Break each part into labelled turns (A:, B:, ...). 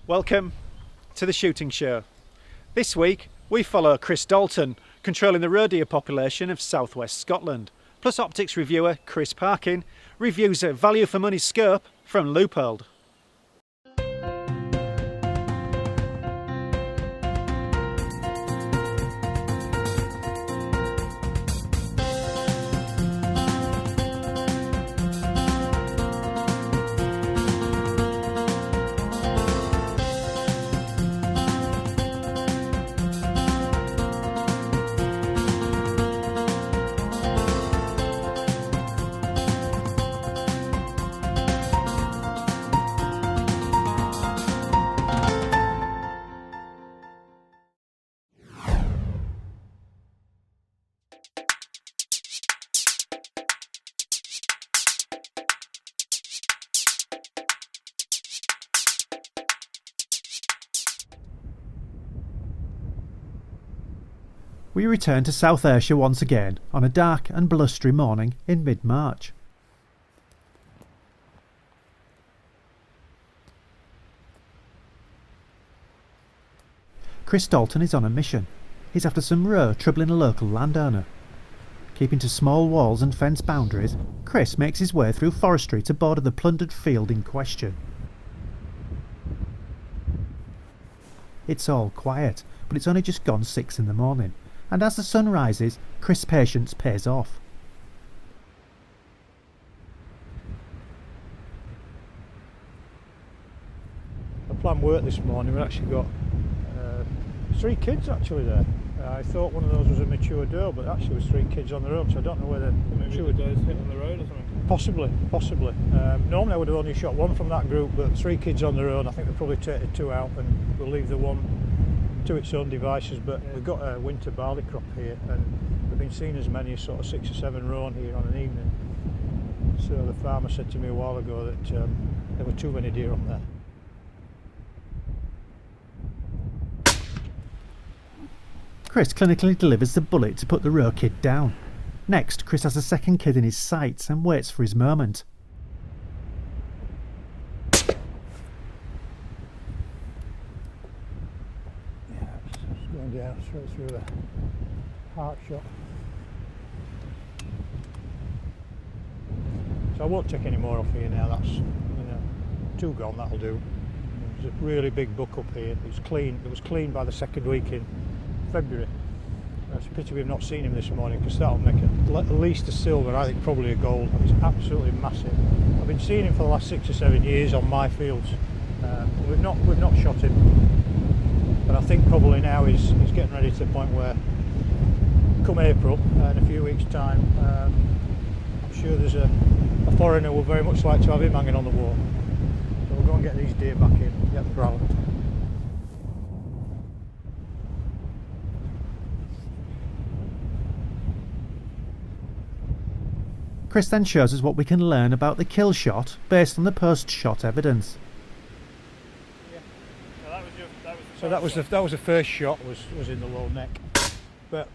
A: Welcome to the shooting show. This week we follow Chris Dalton, controlling the roe deer population of southwest Scotland, plus optics reviewer Chris Parkin reviews a value for money scope from Leupold. We return to South Ayrshire once again on a dark and blustery morning in mid-March. Chris Dalton is on a mission. He's after some roe troubling a local landowner. Keeping to small walls and fence boundaries, Chris makes his way through forestry to border the plundered field in question. It's all quiet, but it's only just gone 6 in the morning. And as the sun rises, Chris' patience pays off.
B: I planned work this morning. We've actually got 3 kids actually there. I thought one of those was a mature doe, but actually was 3 kids on their own, so I don't know whether...
C: Maybe the doe's hit on the road or something?
B: Possibly. Normally I would have only shot 1 from that group, but 3 kids on their own. I think they'll probably take the 2 out and we'll leave the 1 to its own devices. But we've got a winter barley crop here and we've been seeing as many as sort of 6 or 7 roan here on an evening. So the farmer said to me a while ago that there were too many deer on there.
A: Chris clinically delivers the bullet to put the roe kid down. Next, Chris has a second kid in his sights and waits for his moment.
B: It's going down straight through the heart shot. So I won't take any more off here now. That's 2 gone. That'll do. There's a really big buck up here. It was clean. It was clean by the second week in February. It's a pity we've not seen him this morning because that'll make at least a silver. I think probably a gold. He's absolutely massive. I've been seeing him for the last 6 or 7 years on my fields. We've not shot him, but I think probably now he's getting ready to the point where, come April, in a few weeks' time, I'm sure there's a foreigner will very much like to have him hanging on the wall. So we'll go and get these deer back in, get the gralloch.
A: Chris then shows us what we can learn about the kill shot based on the post-shot evidence.
C: Yeah.
B: So that was the first shot was in the low neck, but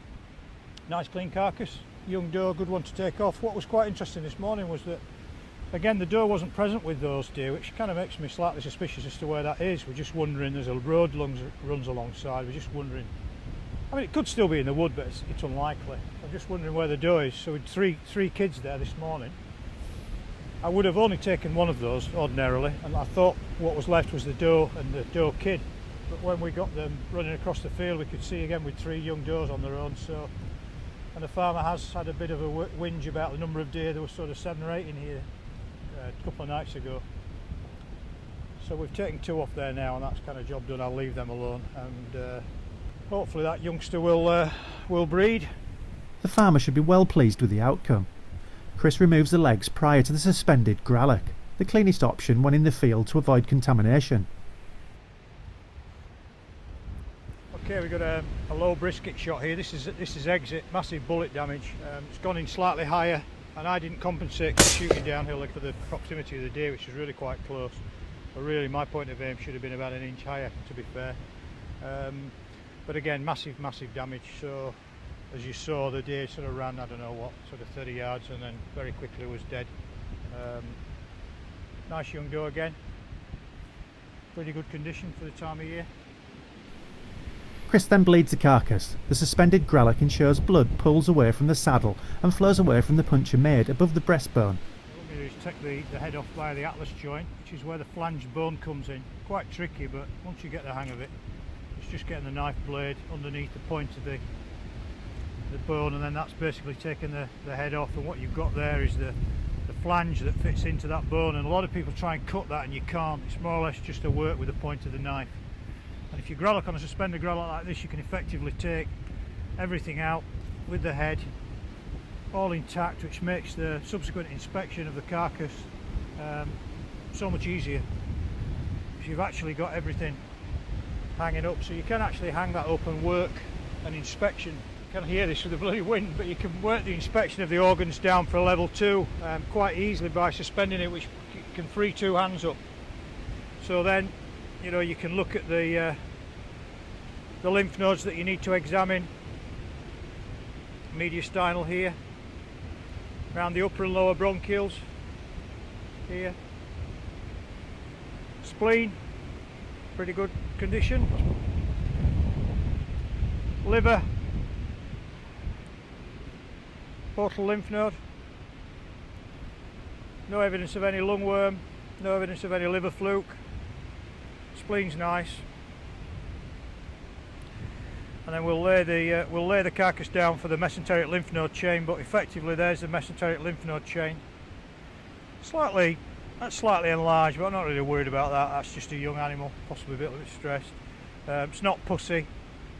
B: nice clean carcass, young doe, good one to take off. What was quite interesting this morning was that again the doe wasn't present with those deer, which kind of makes me slightly suspicious as to where that is. We're just wondering, there's a road runs alongside, we're just wondering. I mean, it could still be in the wood, but it's unlikely. I'm just wondering where the doe is. So with three kids there this morning, I would have only taken one of those ordinarily, and I thought what was left was the doe and the doe kid. But when we got them running across the field, we could see again with 3 young does on their own. So, and the farmer has had a bit of a whinge about the number of deer. There were sort of 7 or 8 in here a couple of nights ago. So we've taken 2 off there now, and that's kind of job done. I'll leave them alone, and hopefully that youngster will breed.
A: The farmer should be well pleased with the outcome. Chris removes the legs prior to the suspended gralloch, the cleanest option when in the field to avoid contamination.
B: Okay, we've got a low brisket shot here. This is exit, massive bullet damage. It's gone in slightly higher, and I didn't compensate for shooting downhill for the proximity of the deer, which is really quite close. But really, my point of aim should have been about an inch higher, to be fair. But again, massive damage. So as you saw, the deer sort of ran, I don't know what, sort of 30 yards and then very quickly was dead. Nice young doe again. pretty good condition for the time of year.
A: Chris then bleeds the carcass. The suspended gralloch ensures blood pulls away from the saddle and flows away from the puncture made above the breastbone.
B: What we do is take the head off via the atlas joint, which is where the flange bone comes in. Quite tricky, but once you get the hang of it, it's just getting the knife blade underneath the point of the bone, and then that's basically taking the head off, and what you've got there is the flange that fits into that bone, and a lot of people try and cut that and you can't. It's more or less just a work with the point of the knife. And if you gralloch on a suspended gralloch like this, you can effectively take everything out with the head all intact, which makes the subsequent inspection of the carcass so much easier, because you've actually got everything hanging up. So you can actually hang that up and work an inspection. You can hear this with the bloody wind, but you can work the inspection of the organs down for a level 2 quite easily by suspending it, which can free 2 hands up. So then, you know, you can look at the lymph nodes that you need to examine. Mediastinal here, around the upper and lower bronchioles here. Spleen, pretty good condition. Liver, portal lymph node. No evidence of any lungworm, no evidence of any liver fluke. Spleen's nice. And then we'll lay the carcass down for the mesenteric lymph node chain, but effectively there's the mesenteric lymph node chain. That's slightly enlarged, but I'm not really worried about that. That's just a young animal, possibly a bit stressed. It's not pussy,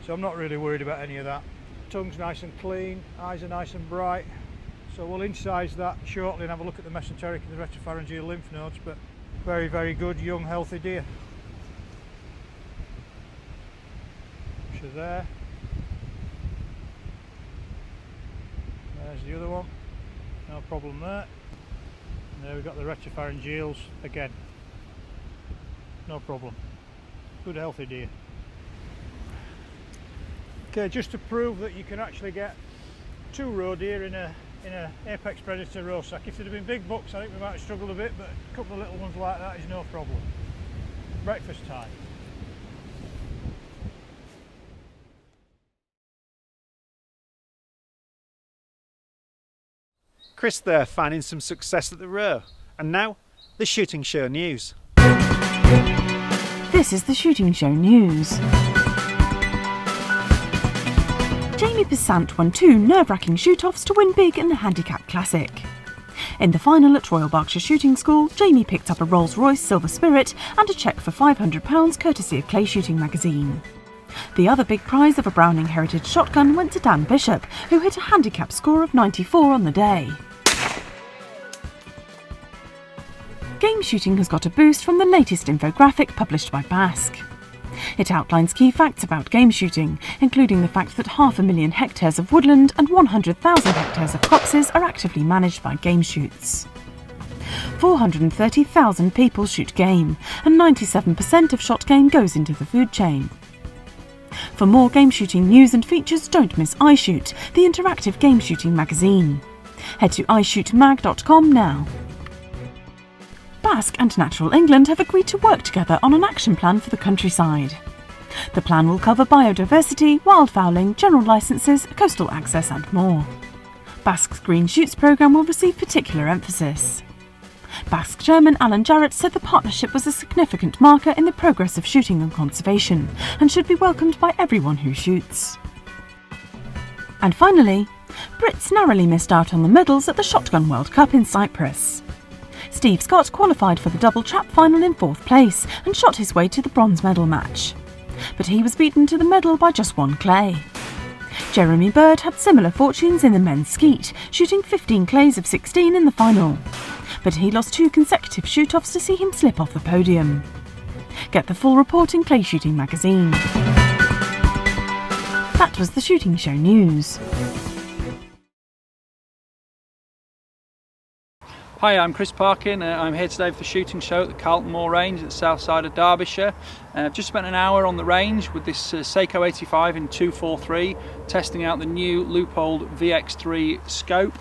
B: so I'm not really worried about any of that. Tongue's nice and clean, eyes are nice and bright. So we'll incise that shortly and have a look at the mesenteric and the retropharyngeal lymph nodes, but very, very good young healthy deer. There. There's the other one, no problem there. And there we've got the retropharyngeals again, no problem. Good healthy deer. Okay, just to prove that you can actually get 2 roe deer in a apex predator roe sack. If there'd have been big bucks, I think we might have struggled a bit, but a couple of little ones like that is no problem. Breakfast time.
A: Chris there finding some success at the roe. And now, the shooting show news.
D: This is the shooting show news. Jamie Besant won 2 nerve-wracking shoot-offs to win big in the Handicap Classic. In the final at Royal Berkshire Shooting School, Jamie picked up a Rolls-Royce Silver Spirit and a cheque for £500 courtesy of Clay Shooting magazine. The other big prize of a Browning Heritage shotgun went to Dan Bishop, who hit a handicap score of 94 on the day. Game shooting has got a boost from the latest infographic published by Basque. It outlines key facts about game shooting, including the fact that 500,000 hectares of woodland and 100,000 hectares of copses are actively managed by game shoots. 430,000 people shoot game, and 97% of shot game goes into the food chain. For more game shooting news and features, don't miss iShoot, the interactive game shooting magazine. Head to ishootmag.com now. Basque and Natural England have agreed to work together on an action plan for the countryside. The plan will cover biodiversity, wildfowling, general licences, coastal access and more. Basque's Green Shoots programme will receive particular emphasis. Basque Chairman Alan Jarrett said the partnership was a significant marker in the progress of shooting and conservation, and should be welcomed by everyone who shoots. And finally, Brits narrowly missed out on the medals at the Shotgun World Cup in Cyprus. Steve Scott qualified for the double trap final in 4th place and shot his way to the bronze medal match. But he was beaten to the medal by just 1 clay. Jeremy Bird had similar fortunes in the men's skeet, shooting 15 clays of 16 in the final. But he lost 2 consecutive shoot-offs to see him slip off the podium. Get the full report in Clay Shooting magazine. That was the Shooting Show news.
E: Hi, I'm Chris Parkin. I'm here today for the shooting show at the Carlton Moor Range at the south side of Derbyshire. I've just spent an hour on the range with this Seiko 85 in 243, testing out the new Leupold VX3 scope.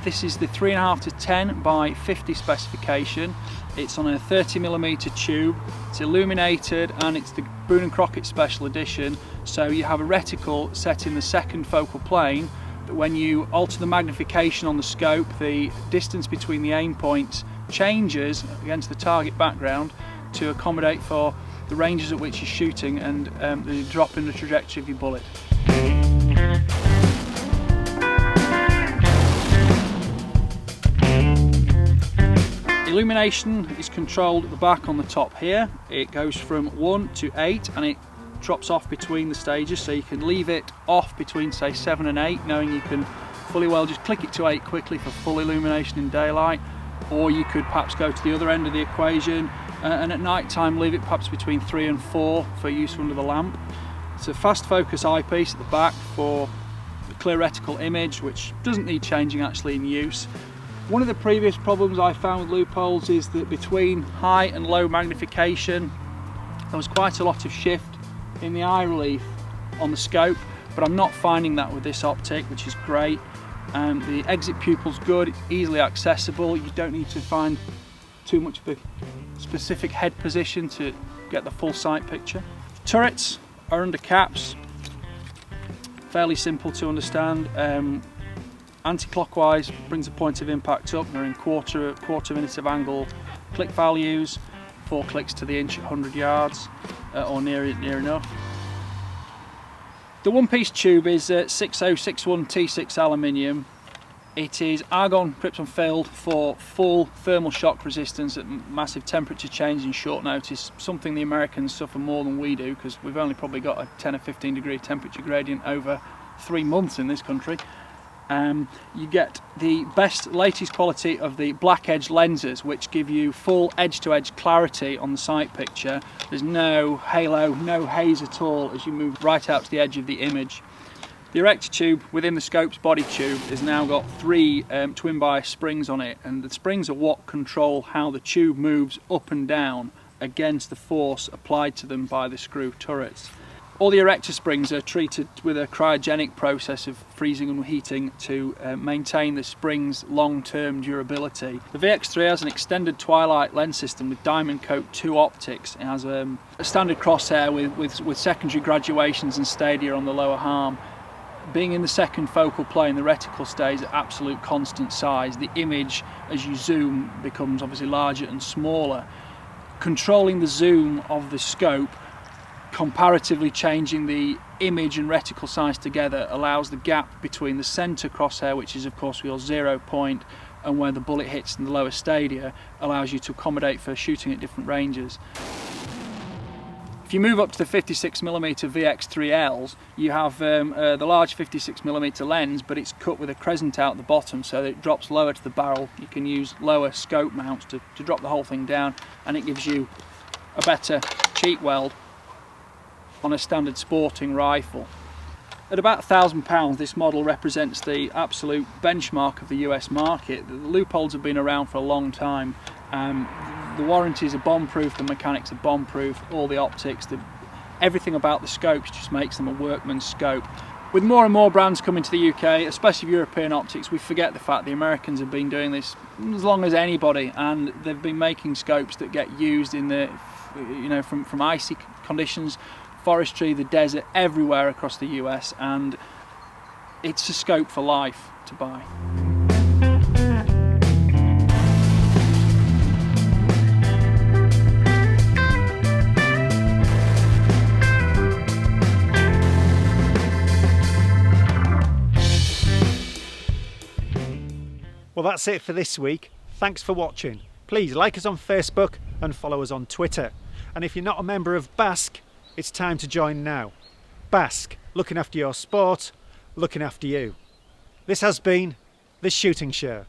E: This is the 3.5 to 10 by 50 specification. It's on a 30mm tube, it's illuminated, and it's the Boone & Crockett special edition. So you have a reticle set in the second focal plane that when you alter the magnification on the scope, the distance between the aim points changes against the target background to accommodate for the ranges at which you're shooting and the drop in the trajectory of your bullet. Illumination is controlled at the back on the top here. It goes from 1 to 8 and it drops off between the stages, so you can leave it off between say 7 and 8, knowing you can fully well just click it to 8 quickly for full illumination in daylight, or you could perhaps go to the other end of the equation and at night time leave it perhaps between 3 and 4 for use under the lamp. It's a fast focus eyepiece at the back for the clear reticle image, which doesn't need changing actually in use. One of the previous problems I found with Leupolds is that between high and low magnification there was quite a lot of shift in the eye relief on the scope, but I'm not finding that with this optic, which is great. The exit pupil's good, it's easily accessible, you don't need to find too much of a specific head position to get the full sight picture. Turrets are under caps, fairly simple to understand. Anti-clockwise brings the point of impact up. They're in quarter minute of angle click values, 4 clicks to the inch at 100 yards or near enough. The one-piece tube is 6061 T6 aluminium. It is argon krypton filled for full thermal shock resistance at massive temperature change in short notice, something the Americans suffer more than we do because we've only probably got a 10 or 15 degree temperature gradient over 3 months in this country. You get the best, latest quality of the black edge lenses, which give you full edge-to-edge clarity on the sight picture. There's no halo, no haze at all as you move right out to the edge of the image. The erector tube within the scope's body tube has now got 3 twin bias springs on it, and the springs are what control how the tube moves up and down against the force applied to them by the screw turrets. All the erector springs are treated with a cryogenic process of freezing and heating to maintain the spring's long-term durability. The VX3 has an extended twilight lens system with diamond coat 2 optics. It has a standard crosshair with secondary graduations and stadia on the lower arm. Being in the second focal plane, the reticle stays at absolute constant size. The image, as you zoom, becomes obviously larger and smaller. Controlling the zoom of the scope, comparatively changing the image and reticle size together, allows the gap between the centre crosshair, which is of course your 0 point, and where the bullet hits in the lower stadia, allows you to accommodate for shooting at different ranges. If you move up to the 56mm VX3Ls, you have the large 56mm lens, but it's cut with a crescent out the bottom so that it drops lower to the barrel. You can use lower scope mounts to drop the whole thing down, and it gives you a better cheek weld on a standard sporting rifle. At about £1,000, this model represents the absolute benchmark of the US market. The Leupolds have been around for a long time. The warranties are bomb-proof, the mechanics are bomb-proof, all the optics, everything about the scopes just makes them a workman's scope. With more and more brands coming to the UK, especially European optics, we forget the fact the Americans have been doing this as long as anybody, and they've been making scopes that get used in the, from icy conditions, forestry, the desert, everywhere across the US, and it's a scope for life to buy.
A: Well, that's it for this week. Thanks for watching. Please like us on Facebook and follow us on Twitter. And if you're not a member of BASC, it's time to join now. BASC, looking after your sport, looking after you. This has been The Shooting Show.